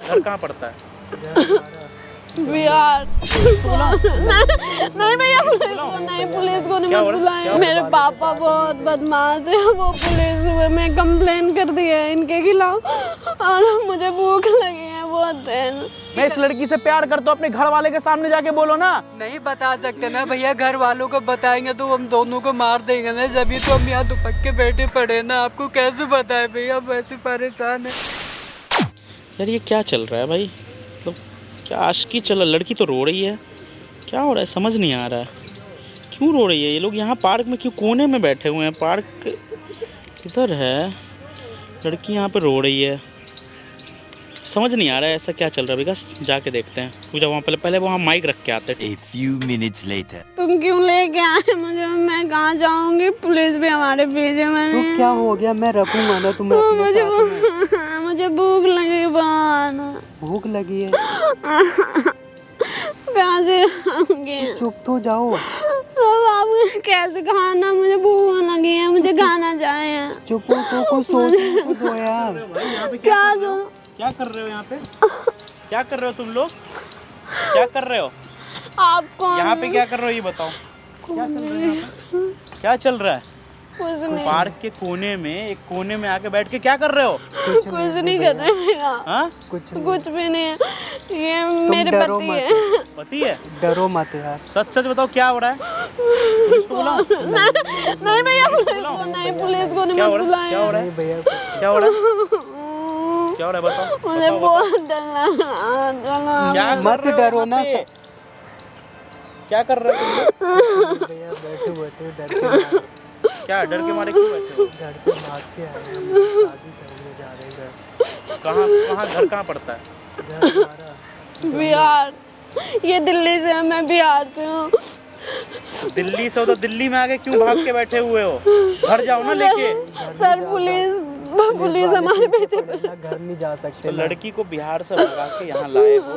घर कहाँ पड़ता है? बिहार। नहीं भैया, पुलिस को नहीं मत बुलाएं। मेरे पापा बहुत बदमाश है, वो पुलिस में कंप्लेन कर दी है इनके खिलाफ और मुझे भूख लगी है बहुत। मैं इस लड़की से प्यार करता हूँ, अपने घर वाले के सामने जाके बोलो ना। नहीं बता सकते ना भैया, घर वालों को बताएंगे तो हम दोनों को मार देंगे ना, जब तो हम यहाँ दुपक के बैठे पड़े ना। आपको कैसे बताए भैया, हम ऐसे परेशान है। यार ये क्या चल रहा है भाई, मतलब क्या आशिकी चल रहा है? लड़की तो रो रही है, क्या हो रहा है समझ नहीं आ रहा है। क्यों रो रही है ये लोग? यहाँ पार्क में क्यों कोने में बैठे हुए हैं? पार्क इधर है, लड़की यहाँ पे रो रही है, समझ नहीं आ रहा है ऐसा क्या चल रहा है। विकास जाके देखते हैं, पूजा वहाँ पहले वहाँ माइक रख के आते हैं। A few minutes later. तुम क्यों लेके आए मुझे? मैं कहाँ जाऊंगी? पुलिस भी हमारे पीछे में। तो क्या हो गया, मैं रखूंगा ना तुम्हें अपने साथ में। मुझे भूख लगी बहुत। भूख लगी है? कहाँ से आऊंगी? चुप तो जाओ। अब आप कैसे खाना? मुझे भूख लगी है, मुझे खाना चाहिए। चुप हो तो कुछ सोचने को दो यार। क्या दो? क्या कर रहे हो यहाँ पे? क्या कर रहे हो तुम लोग? क्या कर रहे हो आप कौन? यहाँ पे? क्या कर रहे हो ये बताओ। क्या चल रहा है यहाँ पे? क्या चल रहा है? कुछ नहीं। पार्क के कोने में, एक कोने में आके बैठ के क्या कर रहे हो? कुछ नहीं कर रहे भैया। हाँ? कुछ भी नहीं है, ये मेरे पति है। पति है? डरो मत यार। सच सच बताओ क्या हो रहा है? पुलिस को बुलाओ? नहीं भैया, पुलिस को नहीं क्या मत हो रहा है? बुलाएं। क्या हो रहा है? भैया क्या हो रहा है? क्या हो रहा है बताओ। मुझे बहुत डर लगा। क्या कर मत रहे हो डरो वहाँ ना। पे? क्या कर रहे हो तुम लोग? भैया बैठे बैठे डर के मारे। क्या डर के मारे क्यों बैठे हो? घर पे भाग के आए हैं, हम शादी करने जा रहे हैं। कहाँ घर कहाँ पड़ता है? घर हमारा बिहार। ये दिल्ली से है, मैं बिहार से हूँ। दिल्ली से हो तो दिल्ली में आके क्यों भाग के बैठे हुए हो? घर जाओ ना लेके। सर पुलिस हमारे पीछे। घर नहीं जा सकते तो ना। लड़की को बिहार से भगा के यहाँ लाए हो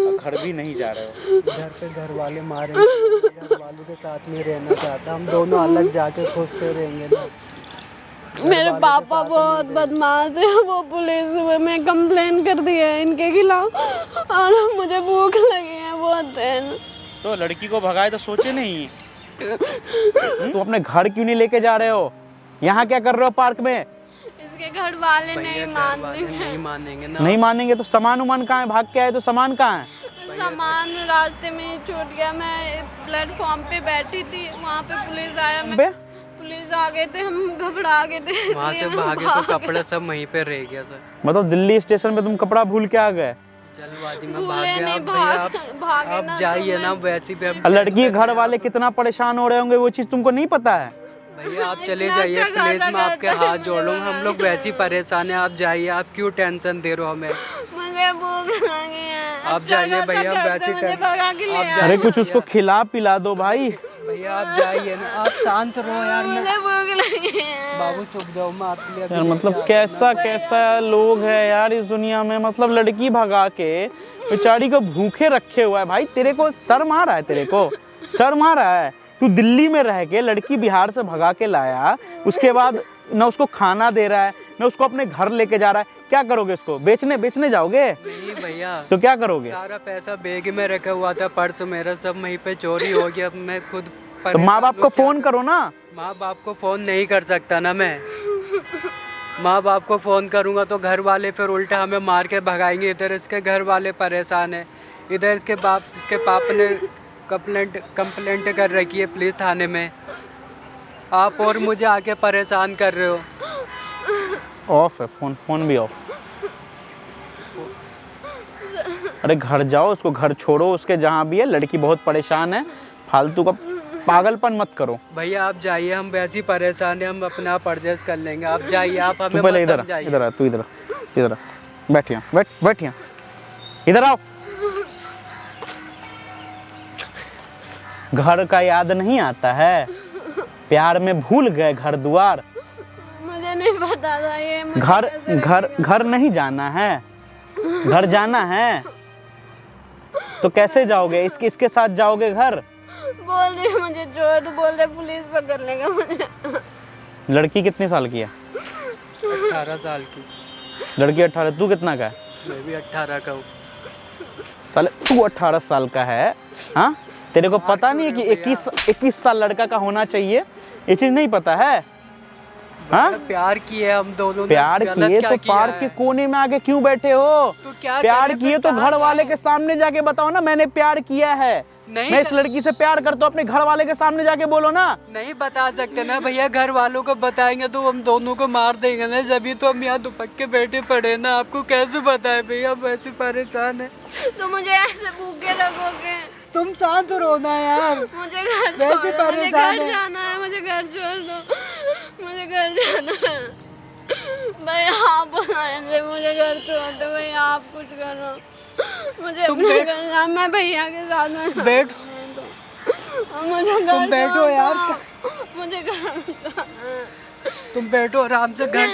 और घर भी नहीं जा रहे हो। घर पे घर वाले मारे, घर वालों के साथ नहीं रहना चाहता। हम दोनों अलग जाके खुश से रहेंगे ना। मेरे पापा बहुत बदमाश है, वो पुलिस में कंप्लेन कर दी है इनके खिलाफ और मुझे भूख लगी है बहुत। तो लड़की को भगाए तो सोचे नहीं? तुम अपने घर क्यों नहीं लेके जा रहे हो? यहाँ क्या कर रहे हो पार्क में? इसके घर वाले नहीं नहीं मानेंगे ना। नहीं मानेंगे तो सामान उमान कहाँ है? भाग के आए तो सामान कहाँ है? सामान रास्ते में ही छूट गया। मैं प्लेटफॉर्म पे बैठी थी, वहाँ पे पुलिस आया। पुलिस आ गए थे, हम घबरा गए थे, वहाँ से भागे तो कपड़े सब वहीं पे रह गया सर। मतलब दिल्ली स्टेशन पे तुम कपड़ा भूल के आ गए? जल्दबाजी में भाग गया। अब भैया आप जाइए ना, वैसे भी लड़की के घर वाले कितना परेशान हो रहे होंगे, वो चीज तुमको नहीं पता है? भैया आप चले जाइए प्लीज, मैं आपके हाथ जोड़ लूँगा। हम लोग वैसे ही परेशान हैं, आप जाइए। आप क्यों टेंशन दे रहे हो हमें? मुझे भूख लगी है। आप जाइए भैया, वैसे ही अरे कुछ उसको खिला पिला दो भाई। भैया आप जाइए ना, आप शांत रहो यार। मुझे भूख लगी है। बाबू चुप जाओ, मैं आपके लिए यार मतलब कैसा लोग है यार इस दुनिया में। मतलब लड़की भगा के बेचारी को भूखे रखे हुआ है भाई। तेरे को शर्म आ रहा है? तेरे को शर्म आ रहा है? तू दिल्ली में रह के लड़की बिहार से भगा के लाया, उसके बाद न उसको खाना दे रहा है, न उसको अपने घर लेके जा रहा है। क्या करोगे? उसको बेचने जाओगे? नहीं भैया, तो क्या करोगे? सारा पैसा बैग में रखा हुआ था, पर्स मेरा सब वहीं पे चोरी हो गया। मैं खुद तो माँ बाप को फोन करो ना। माँ बाप को फोन नहीं कर सकता ना मैं। माँ बाप को फोन करूँगा तो घर वाले फिर उल्टा हमें मार के भगाएंगे। इधर इसके घर वाले परेशान है, इधर इसके पापा ने कंप्लेंट कर रखी है पुलिस थाने में। आप और मुझे आके परेशान कर रहे हो। ऑफ है फोन भी ऑफ। अरे घर जाओ, उसको घर छोड़ो, उसके जहाँ भी है। लड़की बहुत परेशान है, फालतू का पागलपन मत करो। भैया आप जाइए, हम वैसे ही परेशान हैं, हम अपना परचेस कर लेंगे। आप जाइए, आप हमें पहले मत इधर समझाइए। इधर आ, तू इधर आ, बैठ यहाँ, इधर आओ। घर का याद नहीं आता है? प्यार में भूल गए घर द्वार? मुझे नहीं पता था ये। घर नहीं जाना है? घर जाना है तो कैसे जाओगे? इसके साथ जाओगे घर? बोल रही मुझे चोर, बोल रहे पुलिस पकड़ लेगा मुझे। लड़की कितने साल की है? 18 साल की। लड़की 18। तू कितना का है? मैं भी 18 का हूँ। साले तू 18 साल का है, हाँ? तेरे को पता नहीं है कि 21 साल लड़का का होना चाहिए? ये चीज नहीं पता है? हाँ? प्यार किए हम दोनों ने, प्यार गलत किए क्या तो किया पार्क है? के कोने में आके क्यों बैठे हो? तो क्या प्यार करें, किए फिर तो कहाँ घर वाले जाऊं? के सामने जाके बताओ ना, मैंने प्यार किया है। नहीं मैं इस लड़की से प्यार करता हूँ, अपने घर वाले के सामने जाके बोलो ना। नहीं बता सकते ना भैया, घर वालों को बताएंगे तो हम दोनों को मार देंगे ना, जब तो हम यहाँ दुपक के बैठे पड़े ना। आपको कैसे बताए भैया, हम ऐसे परेशान है। तो मुझे ऐसे भूखे रखोगे? तुम शांत रहो ना यार। मुझे घर वैसे छोड़ दो, मुझे परेशान घर है। जाना है, मुझे घर छोड़ दो, मुझे घर जाना है। भाई आप बुलाएंगे, मुझे घर छोड़ दो भैया, आप कुछ करो, मुझे अपने घर जाना, मैं भैया के साथ में बैठ, मुझे घर तुम बैठो यार। मुझे घर जाना है। तुम बैठो आराम से, घर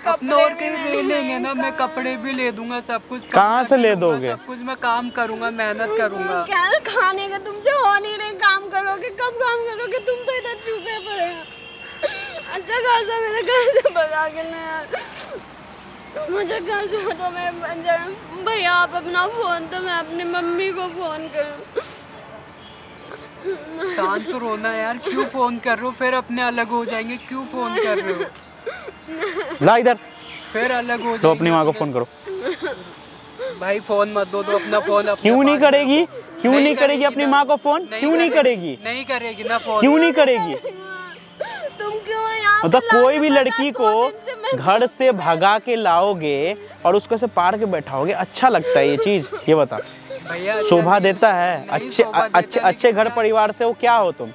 अपने और कहीं ले लेंगे ना, मैं कपड़े भी ले दूंगा, सब कुछ। कहाँ से ले दोगे? सब कुछ मैं काम करूंगा, मेहनत करूंगा। क्या खाने का तुम जो हो नहीं रहे, काम करोगे, कब काम करोगे? तुम तो इधर चुपे पड़े हो। अच्छा खासा मेरे घर से भगा के ना यार, मुझे घर से तो मैं भैया आप अपना फोन तो मैं अपनी मम्मी को फोन करूँ। शांत तो रोना यार, क्यों फोन कर रहे हो? फिर अपने अलग हो जाएंगे, क्यों फोन कर रहे हो? ला इधर, फिर अलग हो तो जाएंगे। अपनी माँ को फोन करो। भाई फोन मत दो, तो अपना फोन अपने क्यों नहीं पास रखो। करेगी? क्यों नहीं करेगी अपनी माँ को फोन? क्यों नहीं करेगी? नहीं करेगी ना फोन। क्यों नहीं करेगी? तुम क्यों यहाँ मतलब पे कोई भी लाके लड़की बता, 2 दिन से को मैं घर से भगा के लाओगे और उसको से पार के बैठाओगे, अच्छा लगता है ये चीज? ये बता, भैया शोभा देता है? नहीं अच्छे शोभा देता, अच्छे अच्छे घर परिवार से हो क्या हो तुम?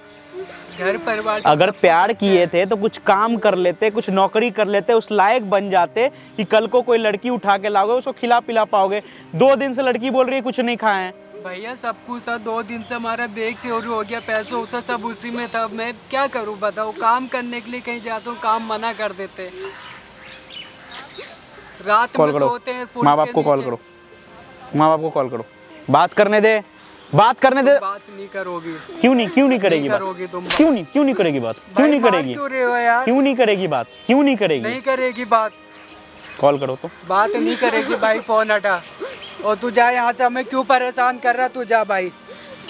घर परिवार तो अगर सब कुछ प्यार अच्छा किए है। थे तो कुछ काम कर लेते, कुछ नौकरी कर लेते, उस लायक बन जाते कि कल को कोई लड़की उठा के लाओगे, उसको खिला पिला पाओगे। 2 दिन से लड़की बोल रही है कुछ नहीं खाए हैं। भैया सब कुछ था, 2 दिन से हमारा बैग चोरी हो गया, पैसा वैसा सब उसी में था। मैं क्या करूं बताओ? काम करने के लिए कहीं जाता हूँ, काम मना कर देते। रात कॉल में करो, सोते हैं पुल माँ बाप के को कॉल नीचे। करो, माँ बाप को कॉल करो, बात करने दे, बात करने दे। बात नहीं करोगी? क्यों नहीं करेगी बात? करोगी तुम? क्यों नहीं करेगी बात? क्यों भाई नहीं मार करेगी? क्यों रहे हो यार? क्यों नहीं करेगी बात? क्यों नहीं करेगी? नहीं करेगी बात। कॉल करो तो। बात नहीं करेगी भाई, फोन हटा। और तू जा यहाँ से, हमें क्यों परेशान कर रहा? तू जा भाई,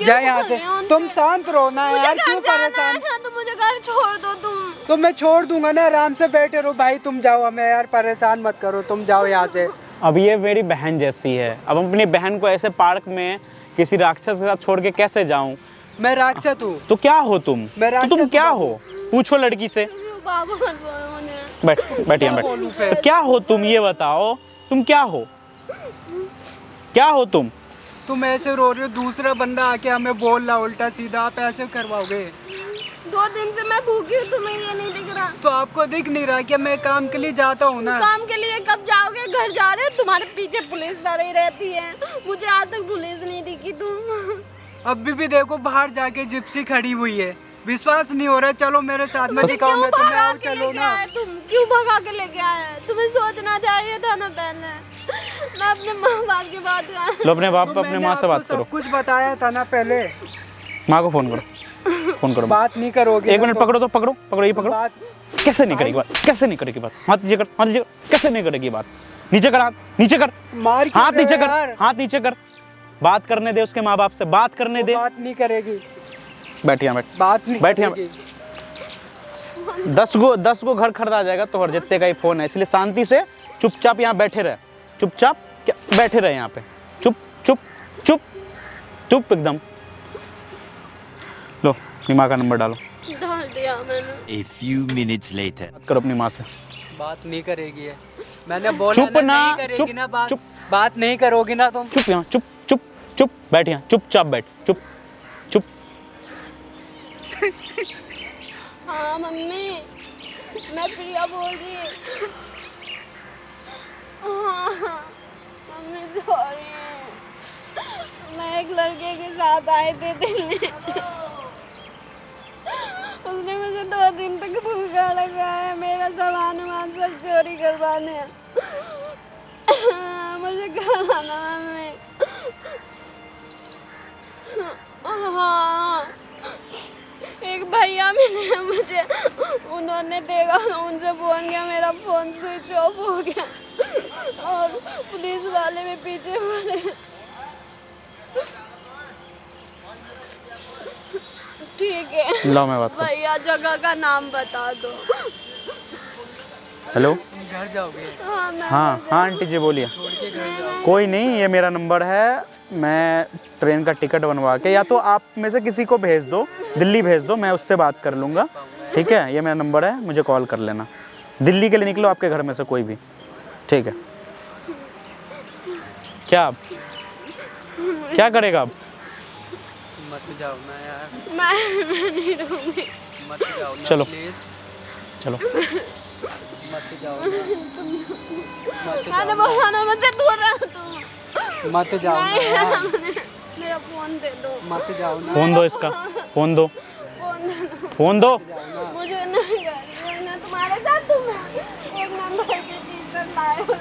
जा यहाँ से। तुम शांत रहो ना यार, क्यों परेशान? तो मुझे घर छोड़ दो तुम। तो मैं छोड़ दूंगा ना, आराम से बैठे रहो भाई। तुम जाओ, हमें यार परेशान मत करो, तुम जाओ यहाँ से। अब ये मेरी बहन जैसी है, अब अपनी बहन को ऐसे पार्क में किसी राक्षस के साथ छोड़ के कैसे जाऊं? मैं राक्षस हूँ? तो क्या हो तुम? मैं तो तुम राक्षस क्या हूँ। हो? पूछो लड़की से। बाबा मत बोलो मुझे। बैठ यहाँ बोलूं बैठ। फिर? तो क्या हो तुम, ये बताओ, तुम क्या हो? क्या हो तुम? तुम ऐसे रो रहे हो, दूसरा बंदा आके हमें बोल रहा उल्टा सीधा, आप ऐसे करवाओगे? 2 दिन से मैं भूखी हूँ, तुम्हें ये नहीं दिख रहा? तो आपको दिख नहीं रहा कि मैं काम के लिए जाता हूँ ना? काम के लिए कब जाओगे? घर जा रहे हो, तुम्हारे पीछे पुलिस डरी रहती है, मुझे आज तक पुलिस नहीं दिखी। तुम अभी भी देखो, बाहर जाके जिप्सी खड़ी हुई है, विश्वास नहीं हो रहा। चलो मेरे साथ में दिखाओ, मैं तुम्हें आओ, चलो ना। तुम क्यों भगा के लेके आए? तुम्हें सोचना चाहिए था ना पहले। मैं अपने माँ बाप की बात कर। लो अपने बाप तो अपने मैंने माँ से आपको बात करो। सब कुछ बताया था ना पहले। माँ को फोन करो, फोन करो। बात नहीं करोगे? 1 मिनट पकड़ो तो, पकड़ो ये पकड़ो। बात कैसे नहीं करेगी बात? कैसे नहीं करेगी बात? हाथ नीचे कर, हाथ नीचे कर। कैसे नहीं करेगी बात? नीचे कर, हाथ नीचे कर, मार क्यों हाथ रहे हो नीचे कर, यार? हाथ नीचे कर। बात करने दे उसके माँ बाप से, बात करने दे। बात नहीं करेगी। बैठ यहाँ बैठ, बात नहीं बैठ यहाँ करेगी। 10 गो घर खरीदा जाएगा तो हर जितने का ही फोन है, इसलिए शांति से चुपचाप यहाँ बैठे रहे। चुपचाप क्या बैठे रहे यहाँ पे? चुप चुप चुप चुप एकदम। लो अपनी माँ का नंबर डालो। डाल दिया मैंने। A few minutes later. बात करो अपनी माँ से। बात नहीं करेगी है, मैंने बोला चुप ना, ना, नहीं करेगी चुप, ना बात। चुप। बात नहीं करोगी ना तुम? चुप यहाँ, चुप चुप चुप बैठ यहाँ, चुपचाप बैठ, चुप चुप। हाँ मम्मी, मैं प्रिया बोल रही। हाँ मम्मी सॉरी, मैं एक लड़के के साथ आए थे दिल्ली, उसने मुझे 2 दिन तक भूखा लगा है, मेरा सामान वामान सब चोरी करवाने। मुझे घर आना मम्मी। हाँ एक भैया मिले मुझे, उन्होंने देखा, उनसे फोन किया, मेरा फोन स्विच ऑफ हो गया। और पुलिस वाले भी पीछे पड़े। ठीक है लो मैं बात कर। भैया, जगह का नाम बता दो। हेलो। घर जाओगे? हाँ मैं हाँ हाँ आंटी जी बोलिए। छोड़ के घर जाओ। कोई नहीं, ये मेरा नंबर है, मैं ट्रेन का टिकट बनवा के, या तो आप में से किसी को भेज दो, दिल्ली भेज दो, मैं उससे बात कर लूँगा। ठीक है, ये मेरा नंबर है, मुझे कॉल कर लेना। दिल्ली के लिए निकलो, आपके घर में से कोई भी। ठीक है। क्या क्या करेगा अब? मत जाओ ना यार, मैं नहीं रहूँगी। मत जाओ ना चलो। प्लीज, चलो मत जाओ ना, मत मैंने जाओ बोला ना मुझसे दूर रहो तुम। ना, मत जाओ ना यार, मेरा फोन दे दो। मत जाओ ना, फ़ोन दो इसका, फ़ोन दो, फोन दे दो। फ़ोन दो। जाओ ना। मुझे नहीं करना है तुम्हारे साथ। तुम एक नंबर के टीचर लाए हो।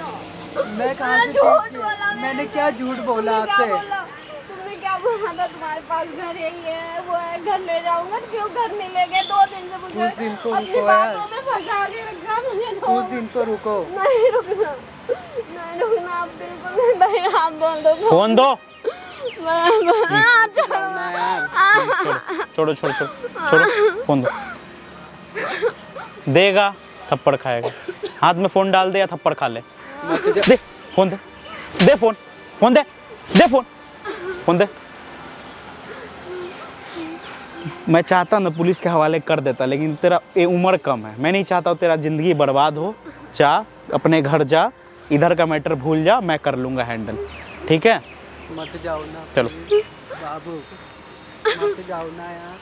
मैं कहाँ से झूठ चीज़ बोला की? मैंने क्या झूठ बोला तुमने क्या आपसे? बोला? तुमने क्या बोला था? तुम्हारे पास घर यही है, वो है, घर ले जाऊंगा। क्यों घर नहीं ले गए? 2 दिन से मुझे उस दिन तो अपनी रुको यार। बातों में फंसा के रखा। मुझे तो कुछ दिन तो रुको। नहीं रुकना, नहीं रुकना आप बिल्कुल नहीं। भाई आप बोल दो। फ़ोन दो। मैं बोला चलो ना यार, छोड़ो छोड़ो छोड़ो छोड़ो, फ़ोन दो। देगा थप्पड़ खाएगा। हाथ में फ़ोन डाल दे या थप्पड़ खा ले। मत जा। दे फ़ोन, दे फ़ोन, फ़ोन दे फ़ोन, फ़ोन दे। मैं चाहता ना पुलिस के हवाले कर देता, लेकिन तेरा ये उम्र कम है, मैं नहीं चाहता तेरा ज़िंदगी बर्बाद हो। जा अपने घर जा, इधर का मैटर भूल जा, मैं कर लूँगा हैंडल। ठीक है, मत जाओ ना चलो। बाबू, मत जाओ ना यार।